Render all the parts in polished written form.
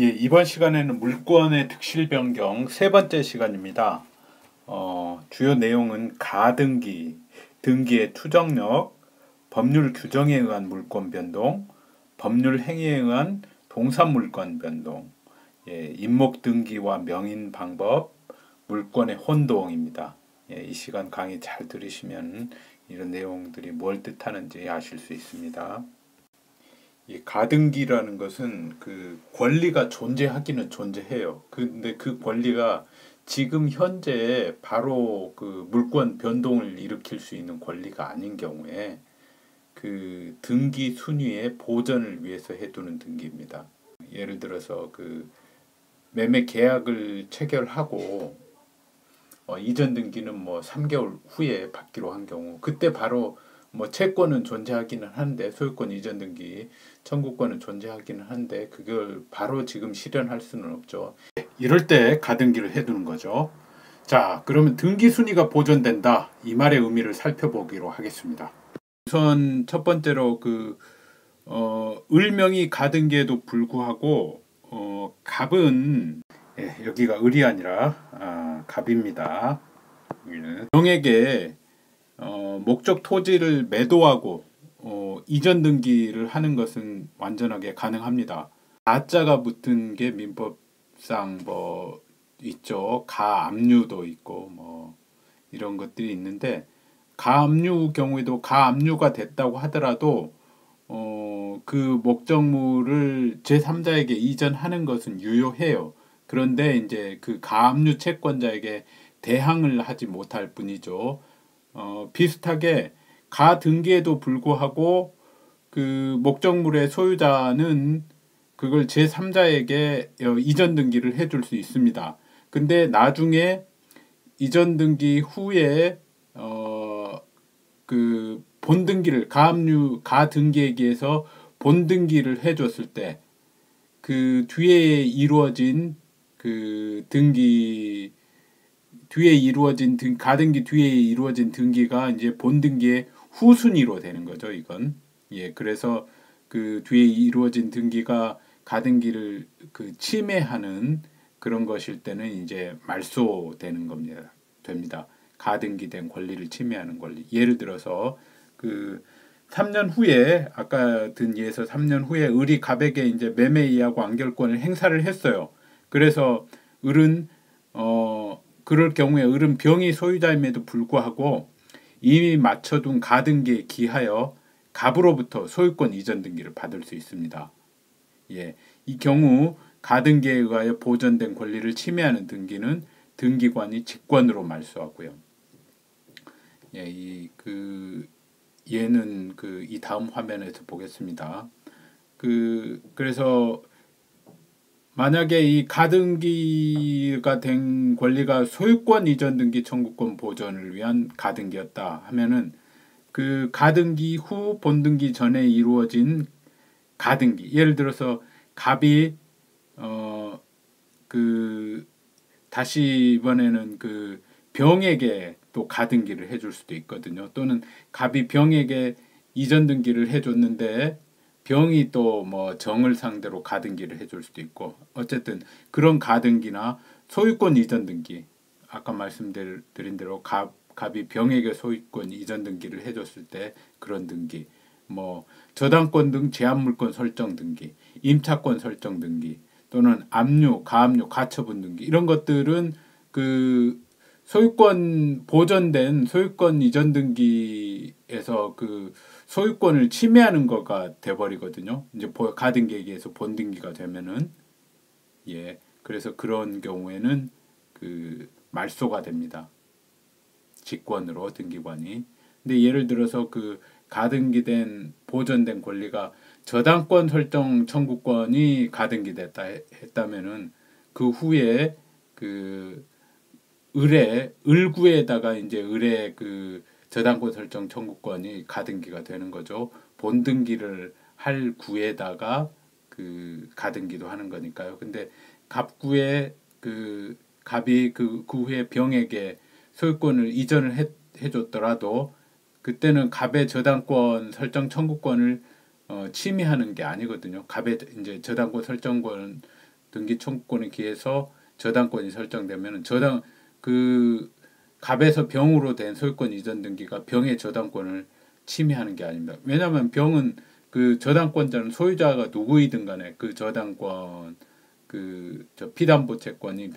예, 이번 시간에는 물권의 득실 변경 세 번째 시간입니다. 주요 내용은 가등기, 등기의 투정력, 법률 규정에 의한 물권 변동, 법률 행위에 의한 동산 물권 변동, 예, 임목 등기와 명인 방법, 물권의 혼동입니다. 예, 이 시간 강의 잘 들으시면 이런 내용들이 뭘 뜻하는지 아실 수 있습니다. 이 가등기라는 것은 그 권리가 존재하기는 존재해요. 근데 그 권리가 지금 현재 바로 그 물권 변동을 일으킬 수 있는 권리가 아닌 경우에 그 등기 순위의 보전을 위해서 해두는 등기입니다. 예를 들어서 그 매매 계약을 체결하고 이전 등기는 뭐 3개월 후에 받기로 한 경우 그때 바로 뭐 채권은 존재하기는 한데 소유권 이전 등기 청구권은 존재하기는 한데 그걸 바로 지금 실현할 수는 없죠. 이럴 때 가등기를 해두는 거죠. 자, 그러면 등기 순위가 보존된다. 이 말의 의미를 살펴보기로 하겠습니다. 우선 첫 번째로 을명이 가등기에도 불구하고 갑은 여기가 을이 아니라 갑입니다. 병에게 목적 토지를 매도하고 이전 등기를 하는 것은 완전하게 가능합니다. 가자가 붙은 게 민법상 뭐 있죠. 가압류도 있고 뭐 이런 것들이 있는데 가압류 경우에도 가압류가 됐다고 하더라도 그 목적물을 제3자에게 이전하는 것은 유효해요. 그런데 이제 그 가압류 채권자에게 대항을 하지 못할 뿐이죠. 비슷하게 가등기에도 불구하고 그 목적물의 소유자는 그걸 제3자에게 이전 등기를 해줄 수 있습니다. 근데 나중에 이전 등기 후에 그 본등기를 가등기에게서 본등기를 해줬을 때 그 뒤에 이루어진 그 등기 가등기 뒤에 이루어진 등기가 이제 본등기의 후순위로 되는 거죠. 이건 예, 그래서 그 뒤에 이루어진 등기가 가등기를 그 침해하는 그런 것일 때는 이제 말소되는 겁니다. 됩니다. 가등기된 권리를 침해하는 권리. 예를 들어서 그 3년 후에 아까 든 예에서 3년 후에 을이 갑에게 이제 매매 이하고 안결권을 행사를 했어요. 그래서 을은 그럴 경우에 을은 병이 소유자임에도 불구하고 이미 맞춰둔 가등기에 기하여 갑으로부터 소유권 이전 등기를 받을 수 있습니다. 예, 이 경우 가등기에 의하여 보전된 권리를 침해하는 등기는 등기관이 직권으로 말소하고요. 예, 얘는 이 다음 화면에서 보겠습니다. 그래서 만약에 이 가등기가 된 권리가 소유권 이전 등기 청구권 보전을 위한 가등기였다 하면은 그 가등기 후 본등기 전에 이루어진 가등기, 예를 들어서 갑이 다시 이번에는 그 병에게 또 가등기를 해줄 수도 있거든요. 또는 갑이 병에게 이전 등기를 해줬는데 병이 또 뭐 정을 상대로 가등기를 해줄 수도 있고, 어쨌든 그런 가등기나 소유권 이전 등기, 아까 말씀드린 대로 갑이 병에게 소유권 이전 등기를 해줬을 때 그런 등기, 뭐 저당권 등 제한물권 설정 등기, 임차권 설정 등기, 또는 압류, 가압류, 가처분 등기, 이런 것들은 그 소유권 보전된 소유권 이전 등기에서 그 소유권을 침해하는 거가 돼버리거든요. 이제 가등기에 의해서 본등기가 되면은 예, 그래서 그런 경우에는 그 말소가 됩니다. 직권으로 등기관이. 근데 예를 들어서 그 가등기된 보전된 권리가 저당권 설정 청구권이 가등기됐다 했다면은 그 후에 그 을구에다가 이제 을의 그 저당권 설정 청구권이 가등기가 되는 거죠. 본등기를 할 구에다가 그 가등기도 하는 거니까요. 근데 갑구에 그 갑이 그 후에 병에게 소유권을 이전을 해줬더라도 그때는 갑의 저당권 설정 청구권을 침해하는 게 아니거든요. 갑의 이제 저당권 설정권 등기 청구권에 기해서 저당권이 설정되면 그 갑에서 병으로 된 소유권 이전 등기가 병의 저당권을 침해하는 게 아닙니다. 왜냐하면 병은 그 저당권자는 소유자가 누구이든 간에 그 저당권 피담보 채권이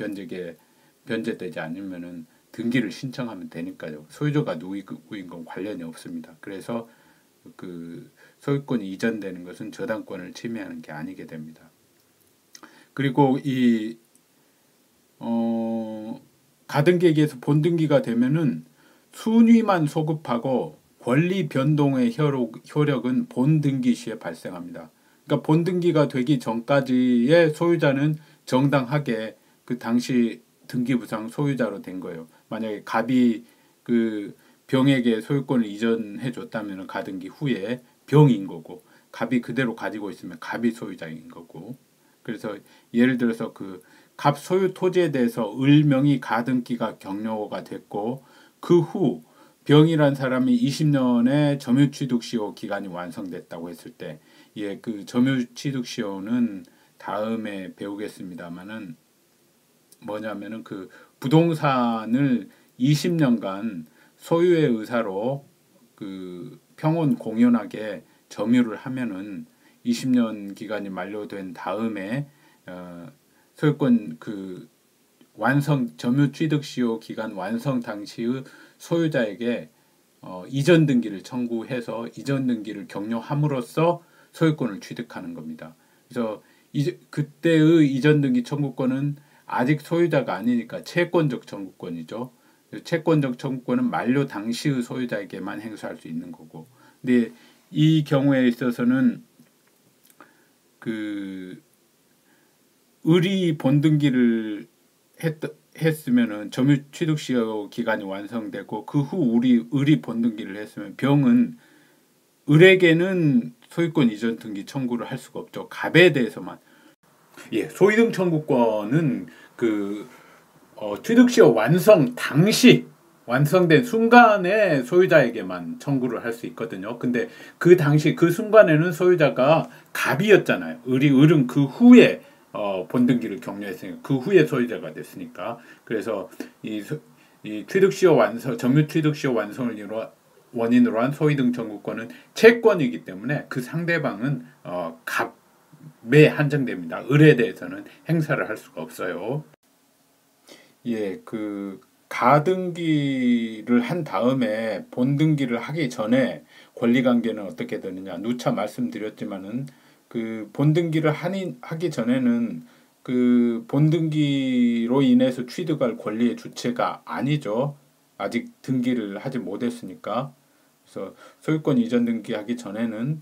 변제되지 않으면은 등기를 신청하면 되니까요. 소유자가 누구인 건 관련이 없습니다. 그래서 그 소유권이 이전되는 것은 저당권을 침해하는 게 아니게 됩니다. 그리고 이 가등기에 의해서 본등기가 되면은 순위만 소급하고 권리 변동의 효력은 본등기 시에 발생합니다. 그러니까 본등기가 되기 전까지의 소유자는 정당하게 그 당시 등기부상 소유자로 된 거예요. 만약에 갑이 그 병에게 소유권을 이전해 줬다면 가등기 후에 병인 거고, 갑이 그대로 가지고 있으면 갑이 소유자인 거고. 그래서 예를 들어서 그 갑 소유 토지에 대해서 을명의 가등기가 격려가 됐고, 그 후 병이란 사람이 20년의 점유취득시효 기간이 완성됐다고 했을 때, 예, 그 점유취득시효는 다음에 배우겠습니다만은 뭐냐면은 그 부동산을 20년간 소유의 의사로 그 평온 공연하게 점유를 하면은 20년 기간이 만료된 다음에 소유권 그 점유 취득 시효 기간 완성 당시의 소유자에게 이전 등기를 청구해서 이전 등기를 격려함으로써 소유권을 취득하는 겁니다. 그래서 그때의 이전 등기 청구권은 아직 소유자가 아니니까 채권적 청구권이죠. 채권적 청구권은 만료 당시의 소유자에게만 행사할 수 있는 거고. 근데 이 경우에 있어서는 그 을이 본등기를 했으면은 점유 취득 시효 기간이 완성되고 그 후 을이 본등기를 했으면 병은 을에게는 소유권 이전 등기 청구를 할 수가 없죠. 갑에 대해서만. 예, 소유등 청구권은 그 취득시효 완성 당시 완성된 순간에 소유자에게만 청구를 할 수 있거든요. 근데 그 당시 그 순간에는 소유자가 갑이었잖아요. 을은 그 후에 본등기를 격려했으니까 그 후에 소유자가 됐으니까. 그래서 이 취득시효 완성 점유 취득시효 완성을 원인으로 한 소유등 청구권은 채권이기 때문에 그 상대방은 갑에 한정됩니다. 을에 대해서는 행사를 할 수가 없어요. 예, 그 가등기를 한 다음에 본등기를 하기 전에 권리관계는 어떻게 되느냐 누차 말씀드렸지만은 그 본등기를 하기 전에는 그 본등기로 인해서 취득할 권리의 주체가 아니죠. 아직 등기를 하지 못했으니까. 그래서 소유권 이전 등기하기 전에는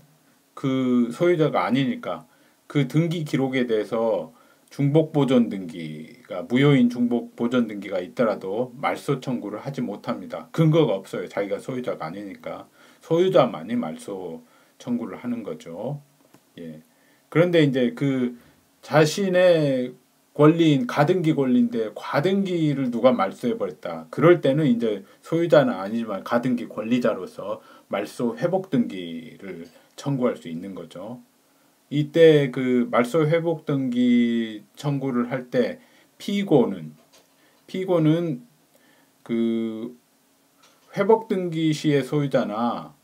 그 소유자가 아니니까 그 등기 기록에 대해서 중복보존 등기가 무효인 중복보존 등기가 있더라도 말소 청구를 하지 못합니다. 근거가 없어요. 자기가 소유자가 아니니까 소유자만이 말소 청구를 하는 거죠. 예. 그런데 이제 그 자신의 권리인 가등기 권리인데 과등기를 누가 말소해 버렸다. 그럴 때는 이제 소유자는 아니지만 가등기 권리자로서 말소 회복 등기를 청구할 수 있는 거죠. 이때 그 말소 회복 등기 청구를 할 때 피고는 그 회복 등기 시의 소유자나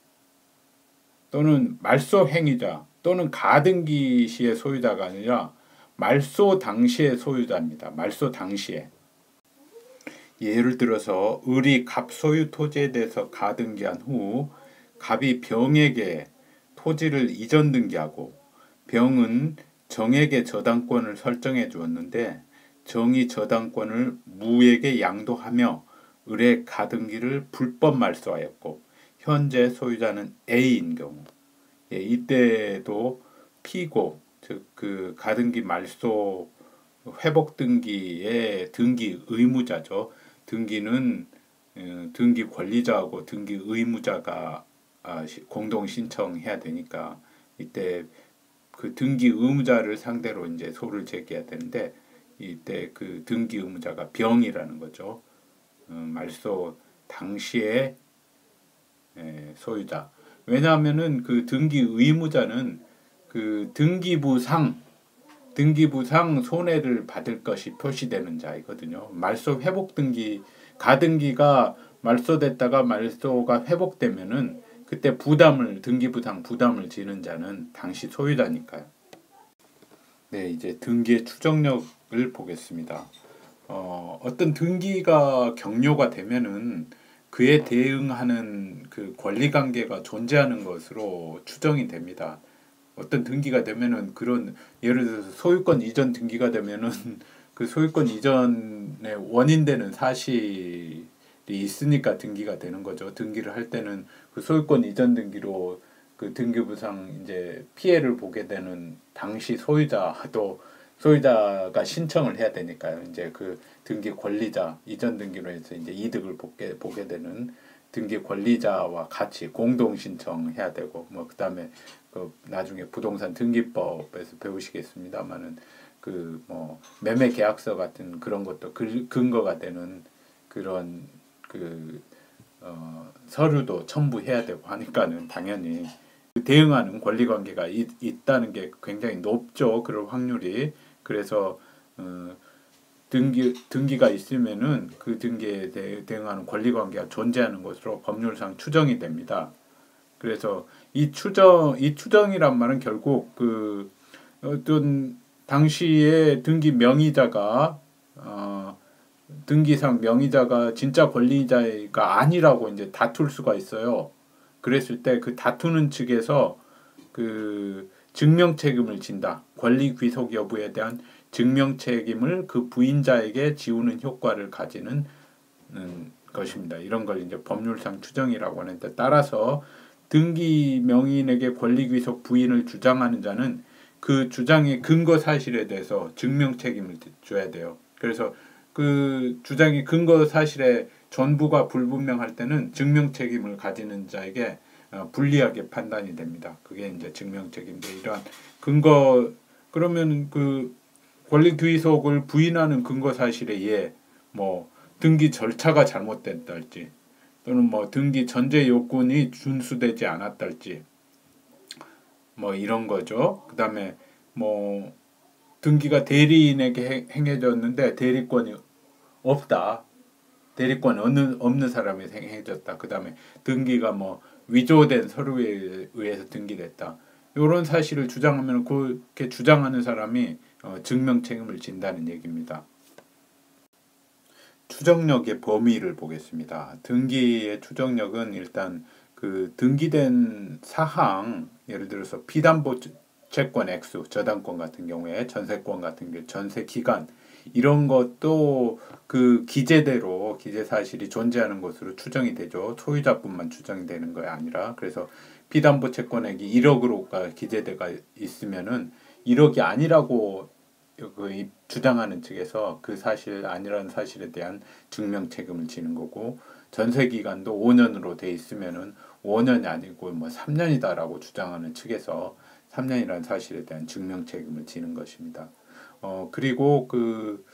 또는 말소 행위자 또는 가등기 시의 소유자가 아니라 말소 당시의 소유자입니다. 말소 당시에. 예를 들어서 을이 갑 소유 토지에 대해서 가등기한 후 갑이 병에게 토지를 이전 등기하고 병은 정에게 저당권을 설정해 주었는데 정이 저당권을 무에게 양도하며 을의 가등기를 불법 말소하였고 현재 소유자는 A인 경우, 예, 이때도 피고 즉 그 가등기 말소 회복 등기의 등기 의무자죠. 등기는 등기 권리자하고 등기 의무자가 공동 신청해야 되니까 이때 그 등기 의무자를 상대로 이제 소를 제기해야 되는데 이때 그 등기 의무자가 병이라는 거죠. 말소 당시의 소유자. 왜냐하면은 그 등기 의무자는 그 등기부상 등기부상 손해를 받을 것이 표시되는 자이거든요. 말소 회복 등기, 가등기가 말소됐다가 말소가 회복되면은 그때 등기부상 부담을 지는 자는 당시 소유자니까요. 네, 이제 등기의 추정력을 보겠습니다. 어떤 등기가 경료가 되면은 그에 대응하는 그 권리관계가 존재하는 것으로 추정이 됩니다. 어떤 등기가 되면은 그런, 예를 들어서 소유권 이전 등기가 되면은 그 소유권 이전의 원인되는 사실이 있으니까 등기가 되는 거죠. 등기를 할 때는 그 소유권 이전 등기로 그 등기부상 이제 피해를 보게 되는 당시 소유자가 신청을 해야 되니까요. 이제 그 등기 권리자 이전 등기로 해서 이제 이득을 보게 되는 등기 권리자와 같이 공동 신청해야 되고, 뭐 그다음에 그 나중에 부동산 등기법에서 배우시겠습니다만은 그 뭐 매매 계약서 같은 그런 것도 근거가 되는 그런 서류도 첨부해야 되고 하니까는 당연히 대응하는 권리관계가 있다는 게 굉장히 높죠. 그럴 확률이. 그래서 등기가 있으면은 그 등기에 대응하는 권리관계가 존재하는 것으로 법률상 추정이 됩니다. 그래서 이 추정이란 말은 결국 그 어떤 당시에 등기 명의자가 등기상 명의자가 진짜 권리자가 아니라고 이제 다툴 수가 있어요. 그랬을 때 그 다투는 측에서 그 증명 책임을 진다. 권리 귀속 여부에 대한 증명 책임을 그 부인자에게 지우는 효과를 가지는 것입니다. 이런 걸 이제 법률상 추정이라고 하는데, 따라서 등기 명의인에게 권리 귀속 부인을 주장하는 자는 그 주장의 근거 사실에 대해서 증명 책임을 져야 돼요. 그래서 그 주장의 근거 사실의 전부가 불분명할 때는 증명 책임을 가지는 자에게 불리하게 판단이 됩니다. 그게 이제 증명 책임인데, 이러한 근거, 그러면 그 권리 귀속을 부인하는 근거 사실에 의해 뭐 등기 절차가 잘못됐달지, 또는 뭐 등기 전제 요건이 준수되지 않았달지, 뭐 이런 거죠. 그다음에 뭐 등기가 대리인에게 행해졌는데 대리권이 없다. 대리권 없는 사람이 행해졌다. 그다음에 등기가 뭐 위조된 서류에 의해서 등기됐다. 이런 사실을 주장하면 그렇게 주장하는 사람이 증명 책임을 진다는 얘기입니다. 추정력의 범위를 보겠습니다. 등기의 추정력은 일단 그 등기된 사항, 예를 들어서 피담보 채권 액수, 저당권 같은 경우에, 전세권 같은 경우 전세 기간, 이런 것도 그 기재대로 기재 사실이 존재하는 것으로 추정이 되죠. 소유자뿐만 추정이 되는 거 아니라. 그래서 피담보 채권액이 1억으로가 기재대가 있으면은 1억이 아니라고 그 주장하는 측에서 그 사실 아니라는 사실에 대한 증명 책임을 지는 거고, 전세 기간도 5년으로 돼 있으면은 5년이 아니고 뭐 3년이다라고 주장하는 측에서 3년이라는 사실에 대한 증명 책임을 지는 것입니다. 그리고 그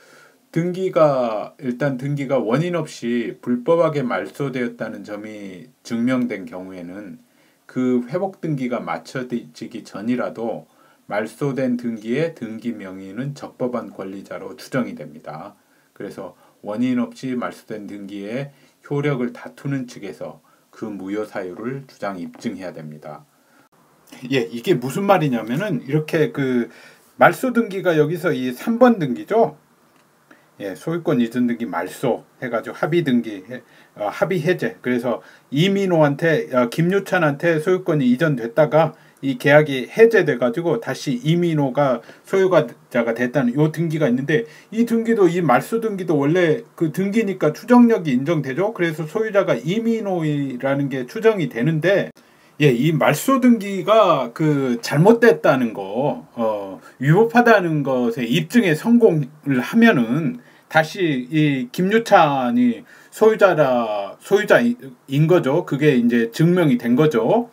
등기가 원인 없이 불법하게 말소되었다는 점이 증명된 경우에는 그 회복 등기가 마쳐지기 전이라도 말소된 등기의 등기 명의는 적법한 권리자로 추정이 됩니다. 그래서 원인 없이 말소된 등기의 효력을 다투는 측에서 그 무효 사유를 주장 입증해야 됩니다. 예, 이게 무슨 말이냐면은 이렇게 그 말소 등기가 여기서 이 3번 등기죠. 예, 소유권 이전 등기 말소 해가지고 합의 등기, 합의 해제. 그래서 이민호한테, 김유찬한테 소유권이 이전됐다가 이 계약이 해제돼가지고 다시 이민호가 소유자가 됐다는 요 등기가 있는데, 이 등기도, 이 말소 등기도 원래 그 등기니까 추정력이 인정되죠. 그래서 소유자가 이민호라는 게 추정이 되는데, 예, 이 말소 등기가 그 잘못됐다는 거, 위법하다는 것에 입증에 성공을 하면은 다시 이 김유찬이 소유자인 거죠. 그게 이제 증명이 된 거죠.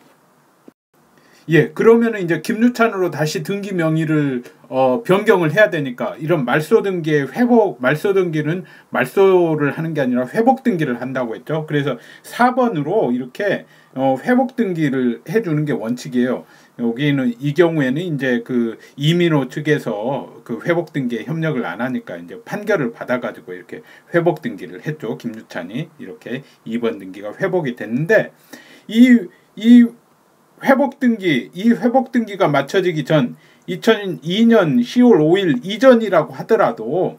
예, 그러면은 이제 김유찬으로 다시 등기 명의를 변경을 해야 되니까, 이런 말소 등기의 말소 등기는 말소를 하는 게 아니라 회복 등기를 한다고 했죠. 그래서 4번으로 이렇게 회복 등기를 해주는 게 원칙이에요. 여기는 이 경우에는 이제 그 이민호 측에서 그 회복 등기에 협력을 안 하니까 이제 판결을 받아가지고 이렇게 회복 등기를 했죠. 김유찬이 이렇게 2번 등기가 회복이 됐는데 이 회복 등기가 맞춰지기 전 2002년 10월 5일 이전이라고 하더라도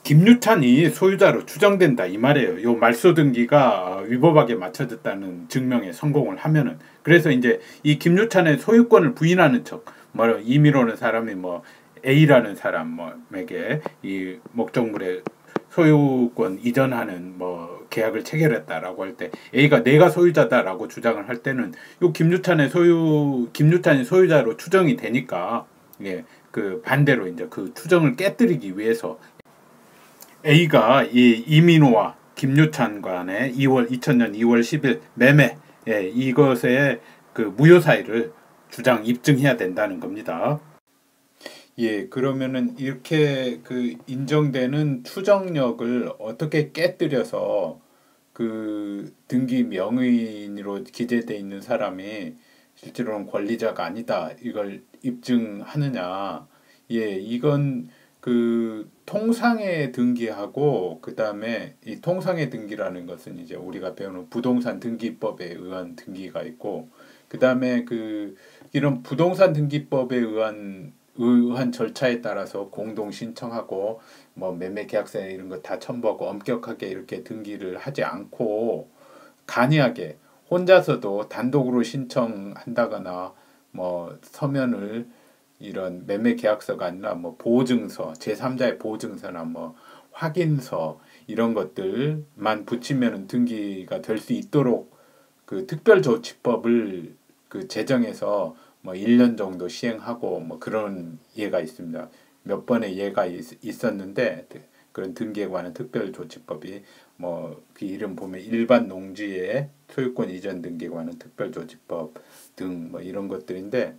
김유찬이 소유자로 추정된다 이 말이에요. 요 말소 등기가 위법하게 맞춰졌다는 증명에 성공을 하면은. 그래서 이제 이 김유찬의 소유권을 부인하는 척, 뭐 이민호는 사람이 뭐 A라는 사람에게 이 목적물의 소유권 이전하는 뭐 계약을 체결했다라고 할 때 A가 내가 소유자다라고 주장을 할 때는 요 김유찬이 소유자로 추정이 되니까 예, 그 반대로 이제 그 추정을 깨뜨리기 위해서 A가 이 이민호와 김유찬 간의 2000년 2월 10일 매매 이것의 그 무효 사실을 입증해야 된다는 겁니다. 예, 그러면은 이렇게 그 인정되는 추정력을 어떻게 깨뜨려서 그 등기 명의인으로 기재되어 있는 사람이 실제로는 권리자가 아니다 이걸 입증하느냐? 예, 이건 그 통상의 등기하고 그 다음에 이 통상의 등기라는 것은 이제 우리가 배우는 부동산 등기법에 의한 등기가 있고 그 다음에 그 이런 부동산 등기법에 의한 절차에 따라서 공동 신청하고 뭐 매매 계약서 이런 거 다 첨부하고 엄격하게 이렇게 등기를 하지 않고 간이하게 혼자서도 단독으로 신청한다거나 뭐 서면을 이런 매매 계약서가 아니라 뭐 보증서, 제3자의 보증서나 뭐 확인서 이런 것들만 붙이면 등기가 될 수 있도록 그 특별조치법을 그 제정해서 뭐 1년 정도 시행하고 뭐 그런 예가 있습니다. 몇 번의 예가 있었는데 그런 등기에 관한 특별조치법이 뭐 그 이름 보면 일반 농지의 소유권 이전 등기에 관한 특별조치법 등 뭐 이런 것들인데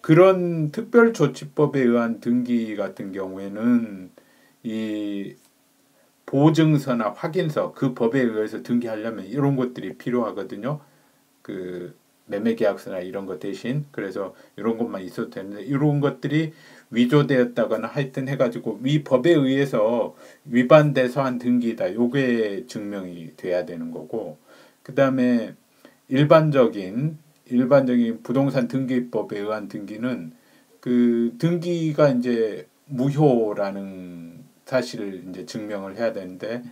그런 특별조치법에 의한 등기 같은 경우에는 이 보증서나 확인서 그 법에 의해서 등기하려면 이런 것들이 필요하거든요. 그 매매계약서나 이런 것 대신 그래서 이런 것만 있어도 되는데 이런 것들이 위조되었다거나 하여튼 해가지고 위 법에 의해서 위반돼서 한 등기다. 요게 증명이 돼야 되는 거고 그 다음에 일반적인 부동산 등기법에 의한 등기는 그 등기가 이제 무효라는 사실을 이제 증명을 해야 되는데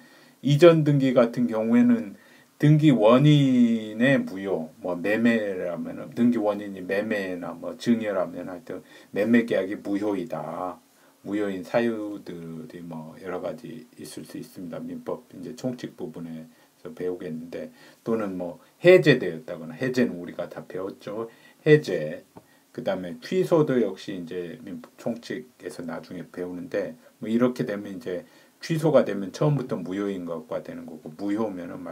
이전 등기 같은 경우에는 등기 원인의 무효, 뭐 매매라면 등기 원인이 매매나 뭐 증여라면 하여튼 매매 계약이 무효이다. 무효인 사유들이 뭐 여러 가지 있을 수 있습니다. 민법 이제 총칙 부분에서 배우겠는데 또는 뭐 해제되었다거나 해제는 우리가 다 배웠죠. 해제 그다음에 취소도 역시 이제 민법 총칙에서 나중에 배우는데 뭐 이렇게 되면 이제 취소가 되면 처음부터 무효인 것과 되는 거고 무효면은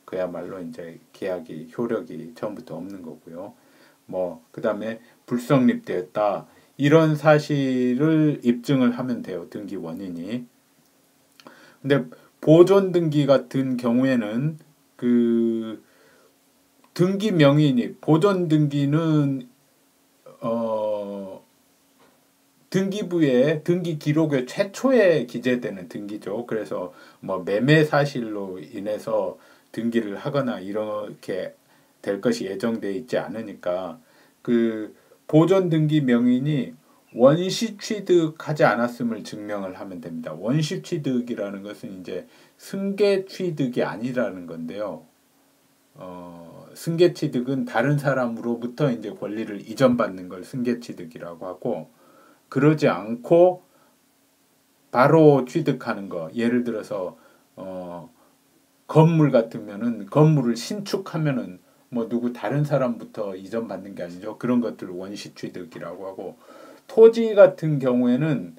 그야말로 이제 계약이 효력이 처음부터 없는 거고요. 뭐 그다음에 불성립되었다 이런 사실을 입증을 하면 돼요. 등기 원인이. 근데 보존 등기 같은 경우에는 그 등기 명의인이 보존 등기는 등기부의 등기 기록에 최초에 기재되는 등기죠. 그래서 뭐 매매 사실로 인해서 등기를 하거나 이렇게 될 것이 예정되어 있지 않으니까 그 보존 등기 명인이 원시 취득하지 않았음을 증명을 하면 됩니다. 원시 취득이라는 것은 이제 승계 취득이 아니라는 건데요. 승계 취득은 다른 사람으로부터 이제 권리를 이전받는 걸 승계 취득이라고 하고 그러지 않고 바로 취득하는 거. 예를 들어서 건물 같으면은 건물을 신축하면은 뭐 누구 다른 사람부터 이전받는 게 아니죠. 그런 것들을 원시 취득이라고 하고 토지 같은 경우에는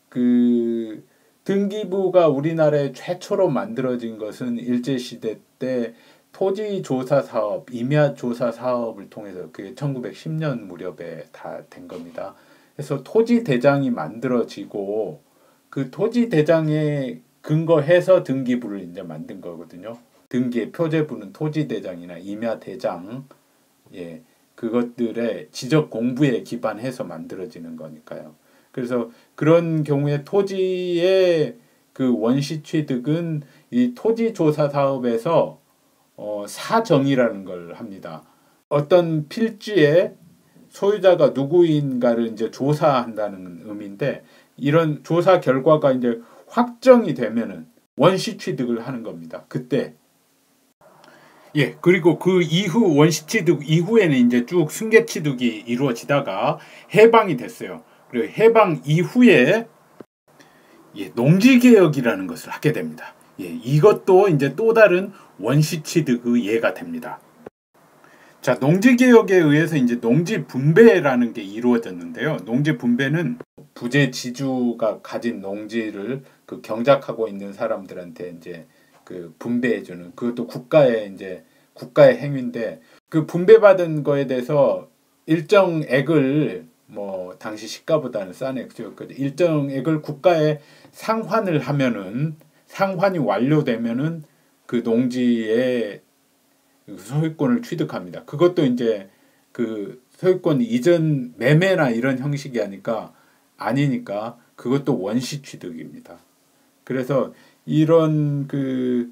그 등기부가 우리나라에 최초로 만들어진 것은 일제시대 때 토지조사 사업, 임야조사 사업을 통해서 그게 1910년 무렵에 다 된 겁니다. 그래서 토지대장이 만들어지고 그 토지대장에 근거해서 등기부를 이제 만든 거거든요. 등기의 표제부는 토지대장이나 임야대장, 예, 그것들의 지적 공부에 기반해서 만들어지는 거니까요. 그래서 그런 경우에 토지의 그 원시 취득은 이 토지 조사 사업에서 사정이라는 걸 합니다. 어떤 필지의 소유자가 누구인가를 이제 조사한다는 의미인데, 이런 조사 결과가 이제 확정이 되면은 원시 취득을 하는 겁니다. 그때. 예, 그리고 그 이후 원시 취득 이후에는 이제 쭉 승계 취득이 이루어지다가 해방이 됐어요. 그리고 해방 이후에 농지 개혁이라는 것을 하게 됩니다. 이것도 이제 또 다른 원시 취득의 예가 됩니다. 자, 농지 개혁에 의해서 이제 농지 분배라는 게 이루어졌는데요. 농지 분배는 부재 지주가 가진 농지를 그 경작하고 있는 사람들한테 이제 그 분배해주는, 그것도 국가의 행위인데, 그 분배받은 거에 대해서 일정액을, 뭐 당시 시가보다는 싼 액수였거든요. 일정액을 국가에 상환을 하면은, 상환이 완료되면은 그 농지의 소유권을 취득합니다. 그것도 이제 그 소유권 이전 매매나 이런 형식이 아니니까 그것도 원시 취득입니다. 그래서 이런 그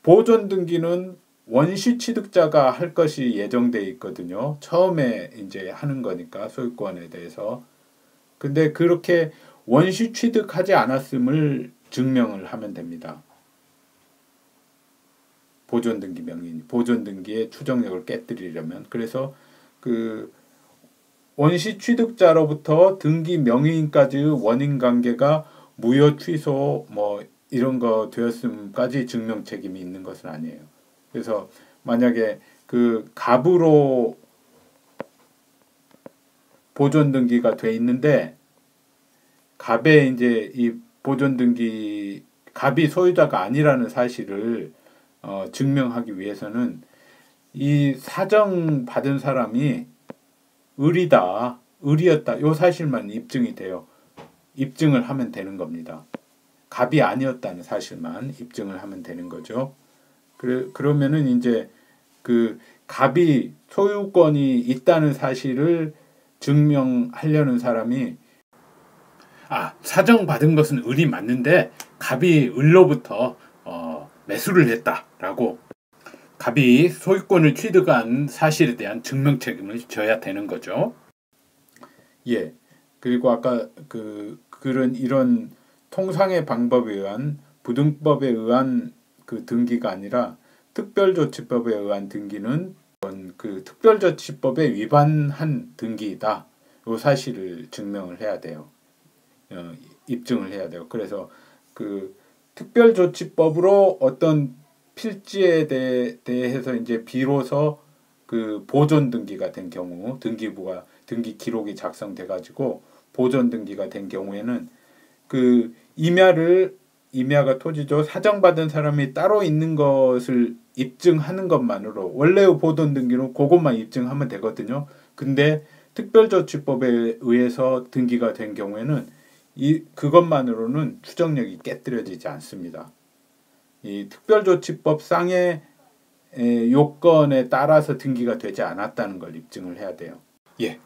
보존 등기는 원시 취득자가 할 것이 예정돼 있거든요. 처음에 이제 하는 거니까, 소유권에 대해서. 근데 그렇게 원시 취득하지 않았음을 증명을 하면 됩니다. 보존 등기 명의, 보존 등기의 추정력을 깨뜨리려면. 그래서 그 원시 취득자로부터 등기 명의인까지의 원인 관계가 무효 취소 뭐 이런 거 되었음까지 증명 책임이 있는 것은 아니에요. 그래서 만약에 그 갑으로 보존 등기가 돼 있는데, 갑에 이제 이 보존 등기, 갑이 소유자가 아니라는 사실을 증명하기 위해서는 이 사정 받은 사람이 을이었다, 요 사실만 입증이 돼요. 입증을 하면 되는 겁니다. 갑이 아니었다는 사실만 입증을 하면 되는 거죠. 그러면은 이제 그 갑이 소유권이 있다는 사실을 증명하려는 사람이, 사정 받은 것은 을이 맞는데 갑이 을로부터 매수를 했다라고, 갑이 소유권을 취득한 사실에 대한 증명 책임을 져야 되는 거죠. 예. 그리고 아까 그런 이런 통상의 방법에 의한, 부등법에 의한 그 등기가 아니라 특별조치법에 의한 등기는 그 특별조치법에 위반한 등기이다, 이 사실을 증명을 해야 돼요. 입증을 해야 돼요. 그래서 그 특별조치법으로 어떤 필지에 대해서 이제 비로소 그 보존 등기가 된 경우, 등기부가 등기 기록이 작성돼 가지고 보존 등기가 된 경우에는 그 임야가 토지죠. 사정받은 사람이 따로 있는 것을 입증하는 것만으로, 원래의 보존 등기는 그것만 입증하면 되거든요. 근데 특별조치법에 의해서 등기가 된 경우에는 그것만으로는 추정력이 깨뜨려지지 않습니다. 이 특별조치법 상의 요건에 따라서 등기가 되지 않았다는 걸 입증을 해야 돼요.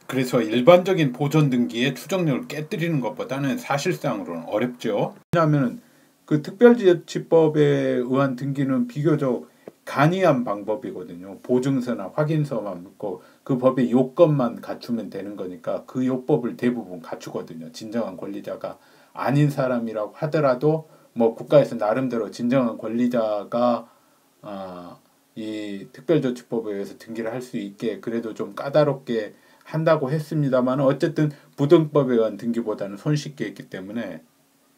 그래서 일반적인 보존 등기의 추정력을 깨뜨리는 것보다는 사실상으로는 어렵죠. 왜냐하면 그 특별조치법에 의한 등기는 비교적 간이한 방법이거든요. 보증서나 확인서만 묻고 그 법의 요건만 갖추면 되는 거니까 그 요법을 대부분 갖추거든요. 진정한 권리자가 아닌 사람이라고 하더라도 뭐 국가에서 나름대로 진정한 권리자가 이 특별조치법에 의해서 등기를 할 수 있게 그래도 좀 까다롭게 한다고 했습니다만, 어쨌든 부등법에 의한 등기보다는 손쉽게 했기 때문에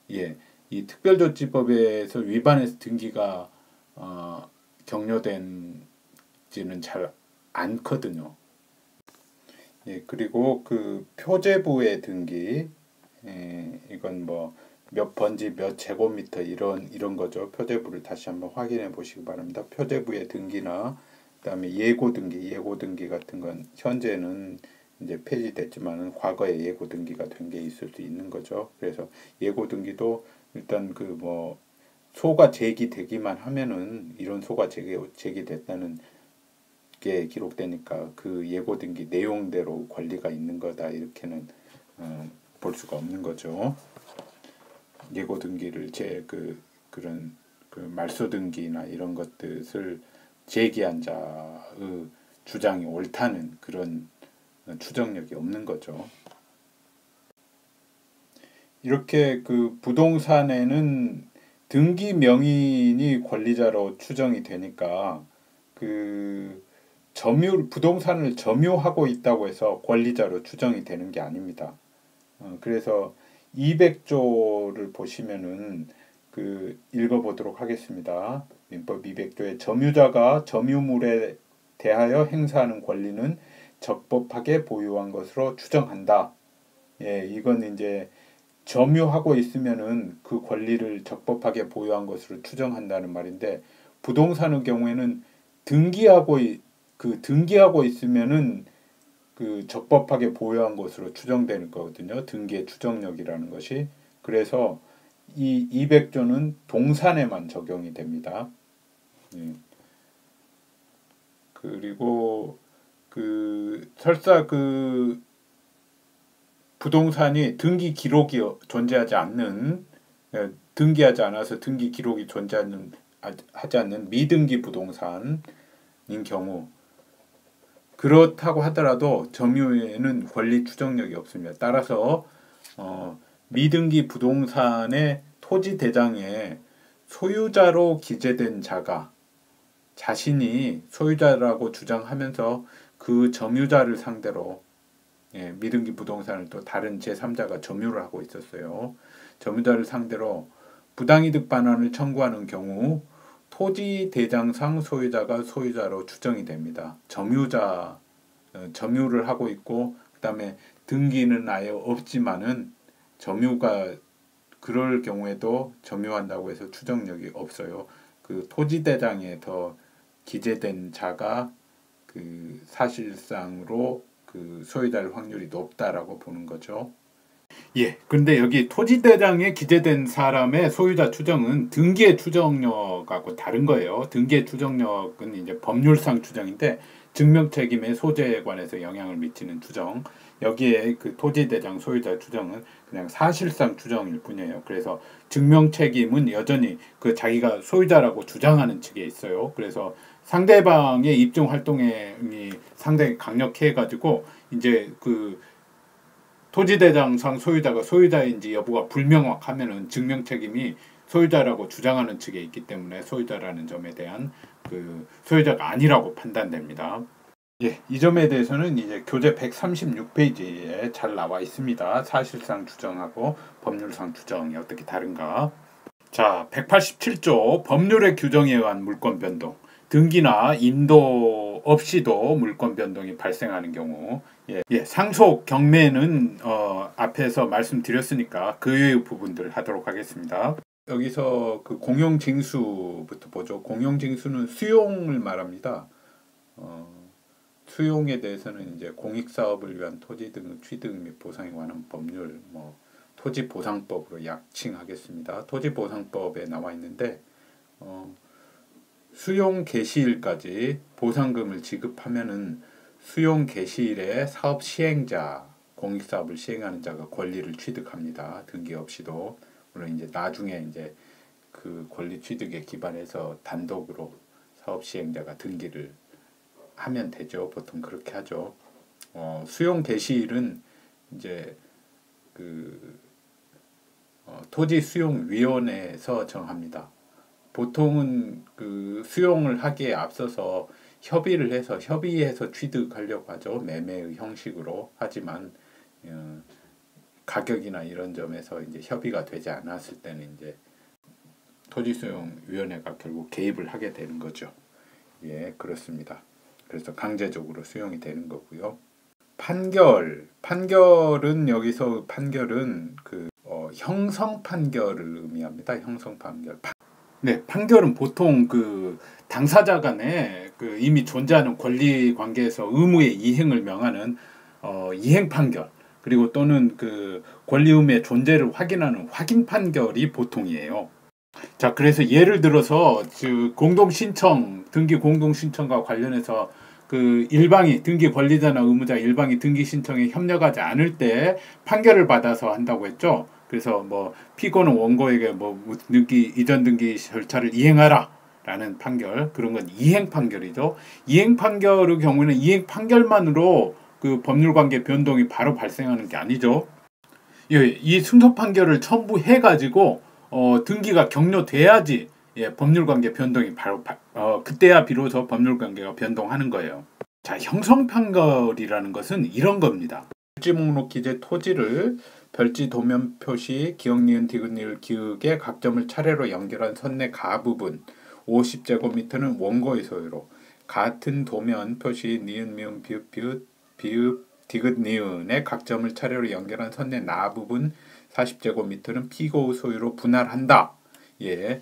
이 특별조치법에서 위반해서 등기가 격려된지는 잘 않거든요. 그리고 그 표제부의 등기, 이건 뭐 몇 번지 몇 제곱미터 이런 거죠. 표제부를 다시 한번 확인해 보시기 바랍니다. 표제부의 등기나 그다음에 예고 등기 같은 건 현재는 이제 폐지됐지만 과거에 예고 등기가 된 게 있을 수 있는 거죠. 그래서 예고 등기도 일단 그 뭐 소가 제기되기만 하면은, 이런 소가 제기됐다는 게 기록되니까 그 예고 등기 내용대로 권리가 있는 거다 이렇게는 볼 수가 없는 거죠. 예고 등기를 그런 말소 등기나 이런 것들을 제기한 자의 주장이 옳다는 그런 추정력이 없는 거죠. 이렇게 그 부동산에는 등기 명인이 권리자로 추정이 되니까 그 부동산을 점유하고 있다고 해서 권리자로 추정이 되는 게 아닙니다. 그래서 200조를 보시면은 읽어보도록 하겠습니다. 민법 200조에 점유자가 점유물에 대하여 행사하는 권리는 적법하게 보유한 것으로 추정한다. 예, 이건 이제 점유하고 있으면은 그 권리를 적법하게 보유한 것으로 추정한다는 말인데, 부동산의 경우에는 등기하고 있으면은 그 적법하게 보유한 것으로 추정되는 거거든요. 등기의 추정력이라는 것이. 그래서 이 200조는 동산에만 적용이 됩니다. 예. 그리고 설사 부동산이 등기 기록이 존재하지 않는, 등기하지 않아서 등기 기록이 하지 않는 미등기 부동산인 경우, 그렇다고 하더라도 점유에는 권리 추정력이 없습니다. 따라서 미등기 부동산의 토지 대장에 소유자로 기재된 자가 자신이 소유자라고 주장하면서 그 점유자를 상대로, 미등기 부동산을 또 다른 제3자가 점유를 하고 있었어요. 점유자를 상대로 부당이득 반환을 청구하는 경우 토지 대장상 소유자가 소유자로 추정이 됩니다. 점유를 하고 있고, 그 다음에 등기는 아예 없지만은 점유가 그럴 경우에도 점유한다고 해서 추정력이 없어요. 그 토지 대장에 더 기재된 자가 사실상으로 소유자일 확률이 높다라고 보는 거죠. 예, 근데 여기 토지대장에 기재된 사람의 소유자 추정은 등기의 추정력하고 다른 거예요. 등기의 추정력은 이제 법률상 추정인데, 증명책임의 소재에 관해서 영향을 미치는 추정. 여기에 그 토지대장 소유자 추정은 그냥 사실상 추정일 뿐이에요. 그래서 증명책임은 여전히 자기가 소유자라고 주장하는 측에 있어요. 그래서 상대방의 입증 활동이 상당히 강력해가지고 이제 토지대장상 소유자가 소유자인지 여부가 불명확하면은 증명책임이 소유자라고 주장하는 측에 있기 때문에 소유자라는 점에 대한 소유자가 아니라고 판단됩니다. 예, 이 점에 대해서는 이제 교재 136페이지에 잘 나와 있습니다. 사실상 추정하고 법률상 추정이 어떻게 다른가. 자, 187조 법률의 규정에 의한 물권 변동. 등기나 인도 없이도 물권 변동이 발생하는 경우, 상속 경매는 앞에서 말씀드렸으니까 그 외의 부분들 하도록 하겠습니다. 여기서 공용징수부터 보죠. 공용징수는 수용을 말합니다. 수용에 대해서는 이제 공익사업을 위한 토지 등 취득 및 보상에 관한 법률, 토지보상법으로 약칭하겠습니다. 토지보상법에 나와 있는데, 수용 개시일까지 보상금을 지급하면은 수용 개시일에 사업 시행자, 공익사업을 시행하는 자가 권리를 취득합니다. 등기 없이도. 물론 이제 나중에 이제 그 권리 취득에 기반해서 단독으로 사업 시행자가 등기를 하면 되죠. 보통 그렇게 하죠. 수용 개시일은 이제 토지수용위원회에서 정합니다. 보통은 수용을 하기에 앞서서 협의해서 취득하려고 하죠. 매매의 형식으로. 하지만 가격이나 이런 점에서 이제 협의가 되지 않았을 때는 이제 토지수용위원회가 결국 개입을 하게 되는 거죠. 예, 그렇습니다. 그래서 강제적으로 수용이 되는 거고요. 판결은 여기서 판결은 형성 판결을 의미합니다. 형성 판결. 네, 판결은 보통 당사자 간에 이미 존재하는 권리 관계에서 의무의 이행을 명하는 이행 판결, 그리고 또는 권리 의무의 존재를 확인하는 확인 판결이 보통이에요. 자, 그래서 예를 들어서 공동신청, 등기 공동신청과 관련해서 그 일방이 등기 권리자나 의무자 일방이 등기 신청에 협력하지 않을 때 판결을 받아서 한다고 했죠. 그래서 뭐 피고는 원고에게 뭐 등기 이전 등기 절차를 이행하라라는 판결, 그런 건 이행 판결이죠. 이행 판결의 경우에는 이행 판결만으로 그 법률관계 변동이 바로 발생하는 게 아니죠. 예, 이 승소 판결을 첨부해 가지고 등기가 격려돼야지 법률관계 변동이 바로 그때야 비로소 법률관계가 변동하는 거예요. 자, 형성 판결이라는 것은 이런 겁니다. 별지 목록 기재 토지를 별지 도면 표시 기억 니은 디귿 니을 기역의 각점을 차례로 연결한 선내 가 부분 50제곱미터는 원고의 소유로, 같은 도면 표시 니은 미음 비읍 비읍 비읍 디귿 니은의 각점을 차례로 연결한 선내 나 부분 40제곱미터는 피고의 소유로 분할한다. 예.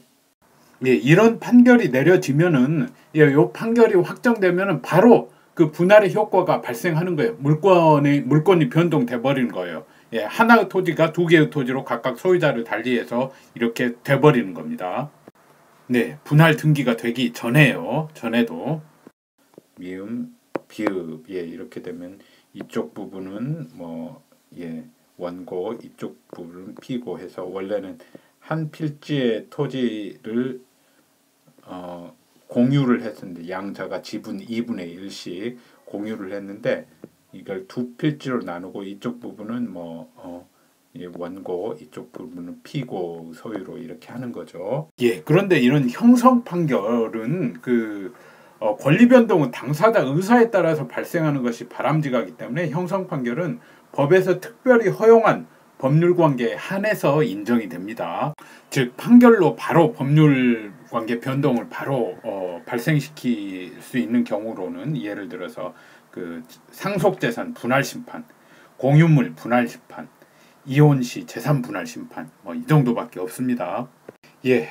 예, 이런 판결이 내려지면은, 요 판결이 확정되면은 바로 그 분할의 효과가 발생하는 거예요. 물건이 변동돼 버리는 거예요. 예, 하나의 토지가 두 개의 토지로 각각 소유자를 달리해서 이렇게 돼 버리는 겁니다. 네, 분할 등기가 되기 전에요. 전에도 미음 비읍 이렇게 되면 이쪽 부분은 원고, 이쪽 부분은 피고 해서 원래는 한 필지의 토지를 공유를 했었는데 양자가 지분 2분의 1씩 공유를 했는데 이걸 두 필지로 나누고 이쪽 부분은 원고, 이쪽 부분은 피고 소유로 이렇게 하는 거죠. 예, 그런데 이런 형성 판결은 권리 변동은 당사자 의사에 따라서 발생하는 것이 바람직하기 때문에 형성 판결은 법에서 특별히 허용한 법률 관계에 한해서 인정이 됩니다. 즉 판결로 바로 법률 관계 변동을 바로 발생시킬 수 있는 경우로는 예를 들어서 그 상속재산 분할 심판, 공유물 분할 심판, 이혼시 재산 분할 심판 이 정도밖에 없습니다. 예,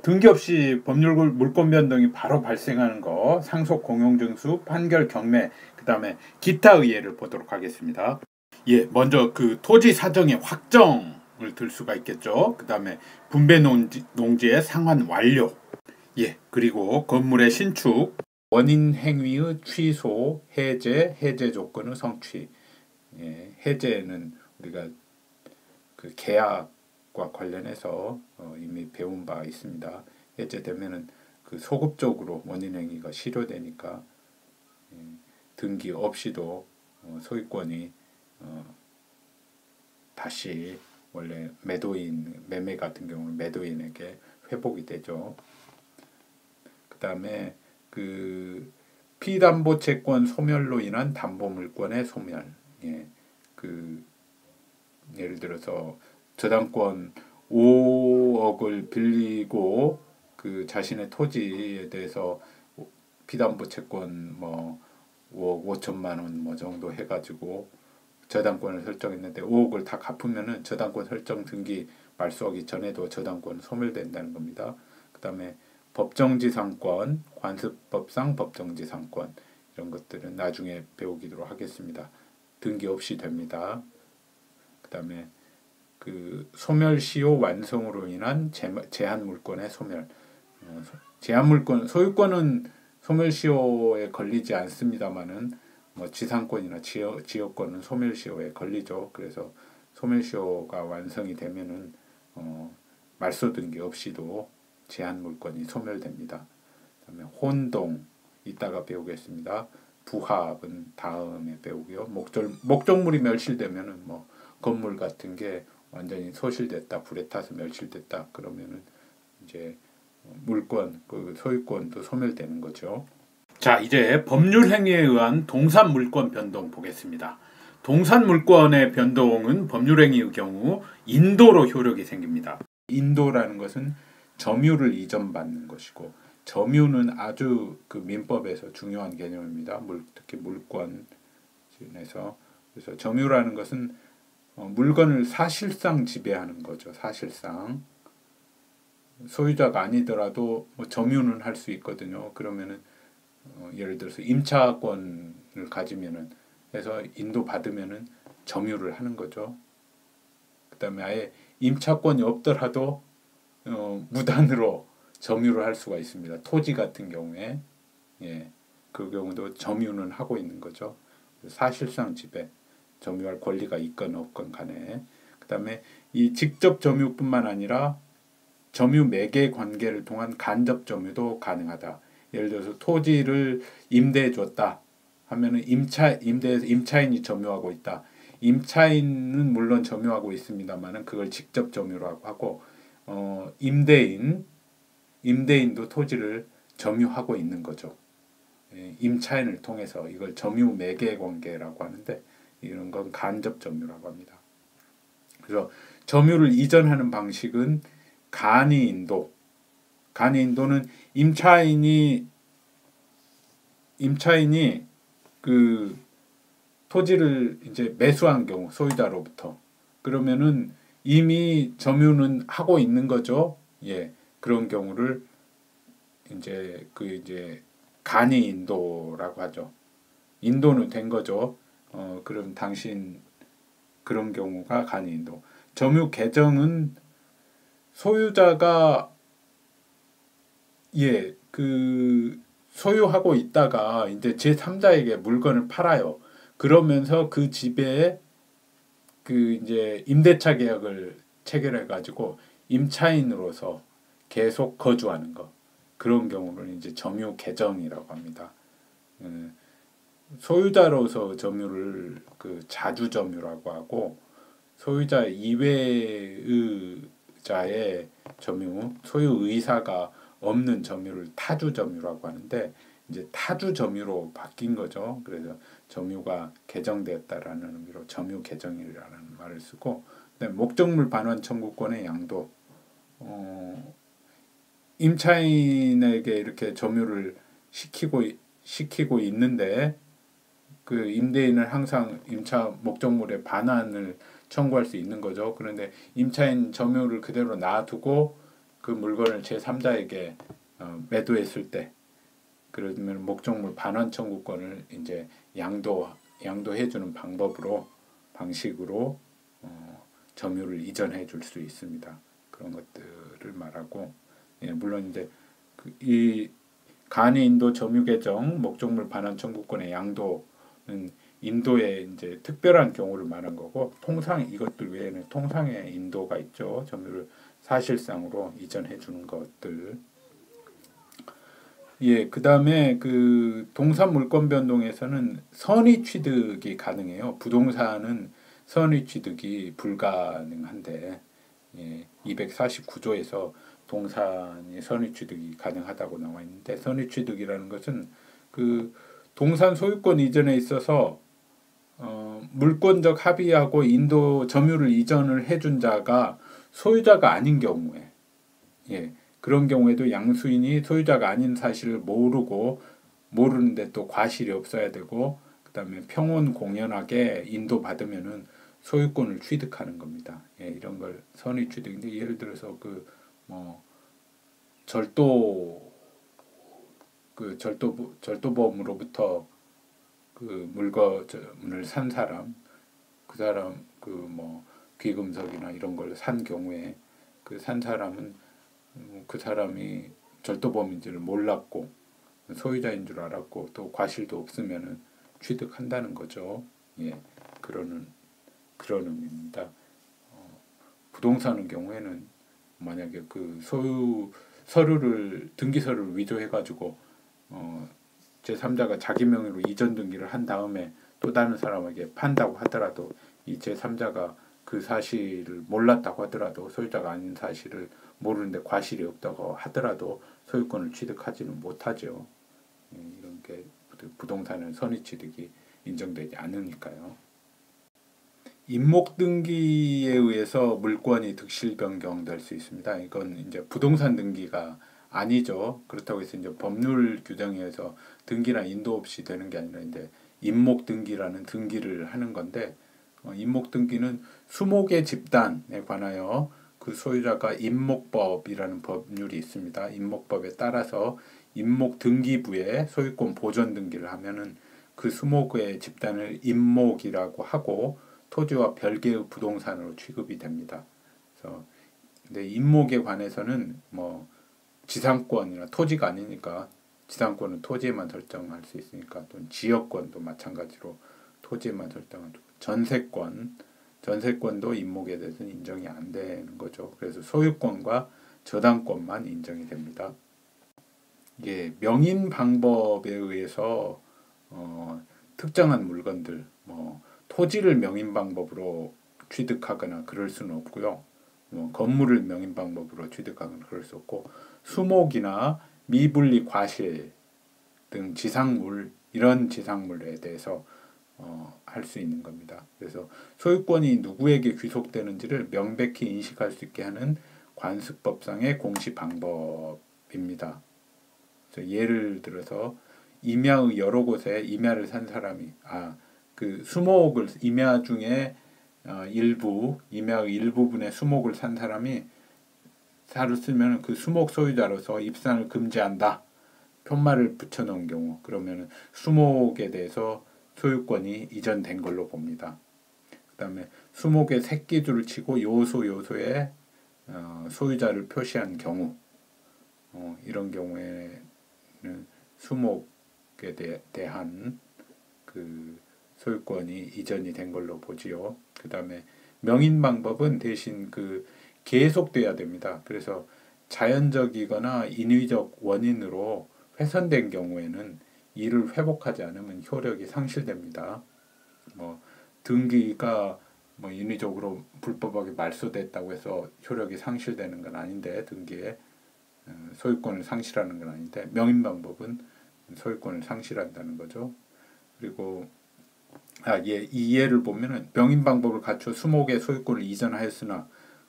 등기 없이 법률 물권 변동이 바로 발생하는 거, 상속 공용증수, 판결 경매, 그 다음에 기타의 예를 보도록 하겠습니다. 예, 먼저 그 토지 사정의 확정을 들 수가 있겠죠. 그 다음에 분배 농지의 상환 완료. 예, 그리고 건물의 신축, 원인 행위의 취소, 해제 조건의 성취. 예, 해제는 우리가 그 계약과 관련해서 이미 배운 바 있습니다. 해제되면은 그 소급적으로 원인 행위가 실효되니까 등기 없이도 소유권이 다시 원래 매매 같은 경우는 매도인에게 회복이 되죠. 그 다음에 그 피담보 채권 소멸로 인한 담보 물권의 소멸. 예, 예를 들어서 저당권 5억을 빌리고 그 자신의 토지에 대해서 피담보 채권 5억 5천만 원 정도 해가지고 저당권을 설정했는데 5억을 다 갚으면은 저당권 설정 등기 말소하기 전에도 저당권 소멸된다는 겁니다. 그 다음에 법정지상권, 관습법상 법정지상권 이런 것들은 나중에 배우기로 하겠습니다. 등기 없이 됩니다. 그 다음에 그 소멸시효 완성으로 인한 제한 물권의 소멸. 제한 물권, 소유권은 소멸시효에 걸리지 않습니다만은 지상권이나 지역권은 소멸시효에 걸리죠. 그래서 소멸시효가 완성이 되면은 말소 등기 없이도 제한 물권이 소멸됩니다. 그다음에 혼동 이따가 배우겠습니다. 부합은 다음에 배우고요. 목적물이 멸실되면은 건물 같은 게 완전히 소실됐다, 불에 타서 멸실됐다 그러면은 이제 물권, 그 소유권도 소멸되는 거죠. 자, 이제 법률 행위에 의한 동산 물권 변동 보겠습니다. 동산 물권의 변동은 법률 행위의 경우 인도로 효력이 생깁니다. 인도라는 것은 점유를 이전받는 것이고, 점유는 아주 그 민법에서 중요한 개념입니다. 특히 물권에서. 그래서 점유라는 것은 물건을 사실상 지배하는 거죠. 사실상 소유자가 아니더라도 점유는 할 수 있거든요. 그러면은 예를 들어서 임차권을 가지면은 해서 인도 받으면은 점유를 하는 거죠. 그다음에 아예 임차권이 없더라도 무단으로 점유를 할 수가 있습니다. 토지 같은 경우에 그 경우도 점유는 하고 있는 거죠. 사실상 지배, 점유할 권리가 있건 없건 간에. 그다음에 이 직접 점유뿐만 아니라 점유 매개 관계를 통한 간접 점유도 가능하다. 예를 들어서 토지를 임대해 줬다 하면은 임차인이 점유하고 있다. 임차인은 물론 점유하고 있습니다만은 그걸 직접 점유라고 하고 임대인도 토지를 점유하고 있는 거죠. 임차인을 통해서 이걸 점유 매개 관계라고 하는데 이런 건 간접 점유라고 합니다. 그래서 점유를 이전하는 방식은 간이인도. 간이인도는 임차인이 그 토지를 이제 매수한 경우 소유자로부터 그러면은 이미 점유는 하고 있는 거죠. 예. 그런 경우를 이제 간이인도라고 하죠. 인도는 된 거죠. 그럼 당신 그런 경우가 간이인도. 점유 개정은 소유자가 소유하고 있다가 이제 제3자에게 물건을 팔아요. 그러면서 그 집에 이제 임대차 계약을 체결해 가지고 임차인으로서 계속 거주하는 거. 그런 경우를 이제 점유 개정이라고 합니다. 소유자로서 점유를 자주 점유라고 하고 소유자 이외의자의 점유, 소유 의사가 없는 점유를 타주 점유라고 하는데 이제 타주 점유로 바뀐 거죠. 그래서 점유가 개정되었다라는 의미로 점유 개정이라는 말을 쓰고, 그다음에 목적물 반환 청구권의 양도. 임차인에게 이렇게 점유를 시키고 있는데 그 임대인은 항상 임차 목적물의 반환을 청구할 수 있는 거죠. 그런데 임차인 점유를 그대로 놔두고 그 물건을 제3자에게 매도했을 때 그러면 목적물 반환 청구권을 이제 양도해 주는 방식으로 점유를 이전해 줄 수 있습니다. 그런 것들을 말하고, 물론 이제 이 간이인도 점유 개정 목적물 반환 청구권의 양도는 인도의 이제 특별한 경우를 말한 거고, 통상 이것들 외에는 통상의 인도가 있죠. 점유를 사실상으로 이전해 주는 것들. 그다음에 그 동산 물권 변동에서는 선의 취득이 가능해요. 부동산은 선의 취득이 불가능한데 249조에서 동산의 선의 취득이 가능하다고 나와 있는데, 선의 취득이라는 것은 그 동산 소유권 이전에 있어서 물권적 합의하고 인도 점유를 이전을 해준 자가 소유자가 아닌 경우에, 그런 경우에도 양수인이 소유자가 아닌 사실을 모르는데 또 과실이 없어야 되고, 그다음에 평온공연하게 인도받으면은 소유권을 취득하는 겁니다. 이런 걸 선의 취득인데, 예를 들어서 절도범으로부터 그 물건을 산 사람, 그 사람 귀금속이나 이런 걸 산 경우에 그 산 사람은 그 사람이 절도범인지를 몰랐고 소유자인 줄 알았고 또 과실도 없으면은 취득한다는 거죠. 그런 의미입니다. 부동산의 경우에는 만약에 그 소유 등기 서류를 위조해 가지고 제3자가 자기 명의로 이전 등기를 한 다음에 또 다른 사람에게 판다고 하더라도 이 제3자가 그 사실을 몰랐다고 하더라도, 소유자가 아닌 사실을 모르는데 과실이 없다고 하더라도 소유권을 취득하지는 못하죠. 이런 게 부동산은 선의 취득이 인정되지 않으니까요. 임목 등기에 의해서 물권이 득실 변경될 수 있습니다. 이건 이제 부동산 등기가 아니죠. 그렇다고 해서 이제 법률 규정에 의해서 등기나 인도 없이 되는 게 아니라 이제 임목 등기라는 등기를 하는 건데, 임목 등기는 수목의 집단에 관하여 그 소유자가 임목법이라는 법률이 있습니다. 임목법에 따라서 임목 등기부에 소유권 보존 등기를 하면은 그 수목의 집단을 임목이라고 하고 토지와 별개의 부동산으로 취급이 됩니다. 그래서 근데 임목에 관해서는 지상권이나 토지가 아니니까 지상권은 토지에만 설정할 수 있으니까, 또 지역권도 마찬가지로 토지에만 설정하고, 전세권도 임목에 대해서는 인정이 안 되는 거죠. 그래서 소유권과 저당권만 인정이 됩니다. 이게 명인 방법에 의해서 특정한 물건들, 토지를 명인 방법으로 취득하거나 그럴 수는 없고요. 건물을 명인 방법으로 취득하거나 그럴 수 없고, 수목이나 미분리 과실 등 지상물, 이런 지상물에 대해서 할 수 있는 겁니다. 그래서 소유권이 누구에게 귀속되는지를 명백히 인식할 수 있게 하는 관습법상의 공시 방법입니다. 그래서 예를 들어서 임야의 여러 곳에 임야를 산 사람이 그 수목을 임야 중에 임야의 일부분의 수목을 산 사람이 사를 쓰면 그 수목 소유자로서 입산을 금지한다. 편말을 붙여놓은 경우, 그러면 수목에 대해서 소유권이 이전된 걸로 봅니다. 그 다음에 수목의 새끼줄을 치고 요소에 소유자를 표시한 경우, 이런 경우에는 수목에 대한 그 소유권이 이전이 된 걸로 보지요. 그 다음에 명인 방법은 대신 계속돼야 됩니다. 그래서 자연적이거나 인위적 원인으로 훼손된 경우에는 이를 회복하지 않으면 효력이 상실됩니다. 등기가 인위적으로 불법하게 말소됐다고 해서 효력이 상실되는 건 아닌데, 등기에 소유권을 상실하는 건 아닌데, 명인 방법은 소유권을 상실한다는 거죠. 그리고 이 예를 보면은 명인 방법을 갖춰 수목의 소유권을 이전하였으나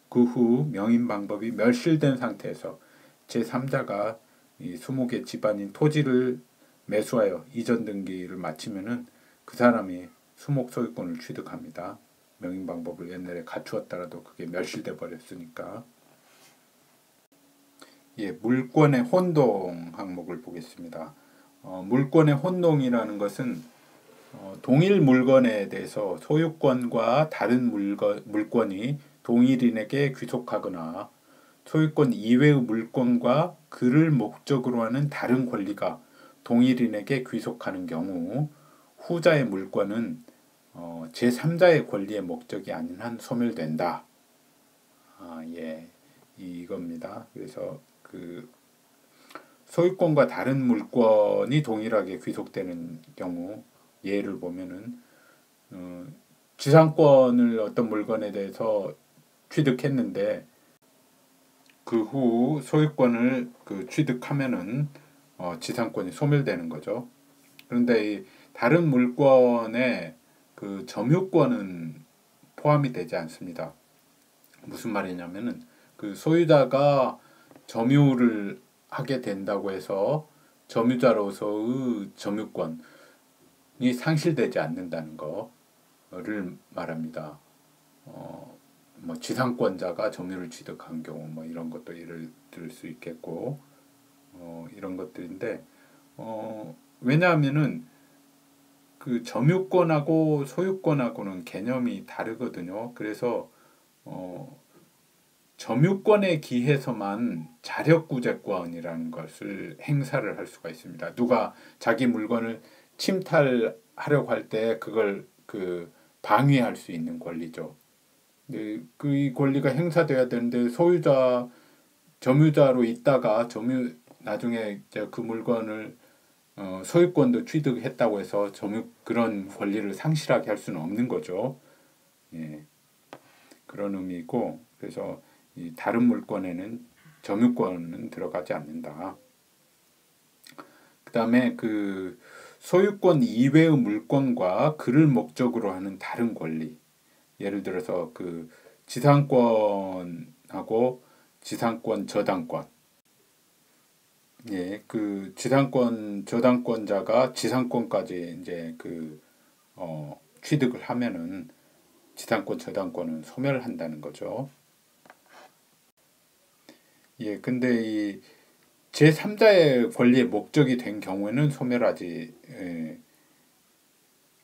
그 후 명인 방법이 멸실된 상태에서 제3자가 이 수목의 집안인 토지를 매수하여 이전 등기를 마치면은 그 사람이 수목 소유권을 취득합니다. 명인 방법을 옛날에 갖추었다라도 그게 멸실돼 버렸으니까. 물권의 혼동 항목을 보겠습니다. 물권의 혼동이라는 것은 동일 물건에 대해서 소유권과 다른 물권이 동일인에게 귀속하거나 소유권 이외의 물권과 그를 목적으로 하는 다른 권리가 동일인에게 귀속하는 경우, 후자의 물권은 제3자의 권리의 목적이 아닌 한 소멸된다. 이겁니다. 그래서 소유권과 다른 물권이 동일하게 귀속되는 경우, 예를 보면은 지상권을 어떤 물건에 대해서 취득했는데 그 후 소유권을 취득하면은 지상권이 소멸되는 거죠. 그런데 이 다른 물권에 점유권은 포함이 되지 않습니다. 무슨 말이냐면은 소유자가 점유를 하게 된다고 해서 점유자로서의 점유권이 상실되지 않는다는 거를 말합니다. 지상권자가 점유를 취득한 경우 이런 것도 예를 들 수 있겠고, 이런 것들인데, 왜냐하면은 점유권하고 소유권하고는 개념이 다르거든요. 그래서 점유권에 기해서만 자력구제권이라는 것을 행사를 할 수가 있습니다. 누가 자기 물건을 침탈하려고 할 때 그걸 방위할 수 있는 권리죠. 이 권리가 행사돼야 되는데 점유자로 있다가 나중에 그 물건을 소유권도 취득했다고 해서 그런 권리를 상실하게 할 수는 없는 거죠. 그런 의미고, 그래서 이 다른 물건에는 점유권은 들어가지 않는다. 그 다음에 소유권 이외의 물건과 그를 목적으로 하는 다른 권리, 예를 들어서 지상권하고 지상권 저당권, 지상권 저당권자가 지상권까지 이제 취득을 하면은 지상권 저당권은 소멸한다는 거죠. 근데 이 제3자의 권리의 목적이 된 경우에는 소멸하지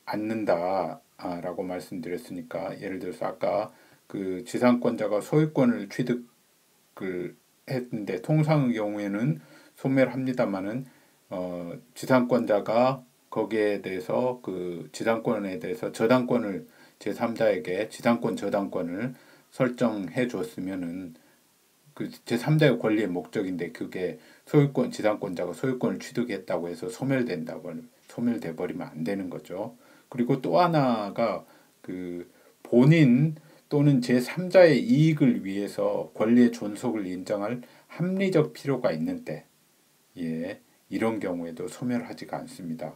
않는다라고 말씀드렸으니까, 예를 들어서 아까 지상권자가 소유권을 취득을 했는데 통상의 경우에는 소멸합니다만은 지상권자가 거기에 대해서 그 지상권에 대해서 저당권을 제3자에게 지상권 저당권을 설정해 줬으면은 그 제3자의 권리의 목적인데 그게 소유권 지상권자가 소유권을 취득했다고 해서 소멸돼 버리면 안 되는 거죠. 그리고 또 하나가 그 본인 또는 제3자의 이익을 위해서 권리의 존속을 인정할 합리적 필요가 있는데 예, 이런 경우에도 소멸하지가 않습니다.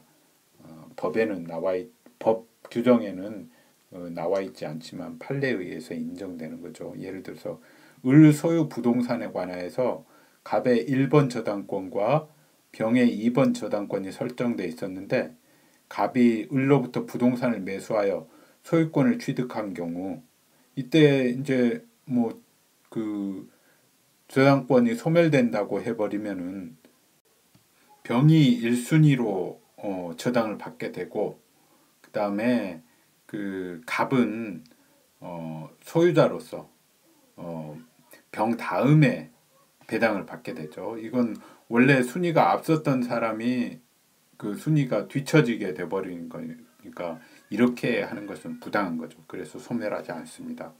법 규정에는 나와 있지 않지만 판례에 의해서 인정되는 거죠. 예를 들어서 을 소유 부동산에 관하여서 갑의 1번 저당권과 병의 2번 저당권이 설정돼 있었는데 갑이 을로부터 부동산을 매수하여 소유권을 취득한 경우 이때 이제 뭐 그 저당권이 소멸된다고 해버리면은 병이 1순위로 저당을 받게 되고 그 다음에 그 갑은 소유자로서 병 다음에 배당을 받게 되죠. 이건 원래 순위가 앞섰던 사람이 그 순위가 뒤처지게 돼버리는 거니까 이렇게 하는 것은 부당한 거죠. 그래서 소멸하지 않습니다.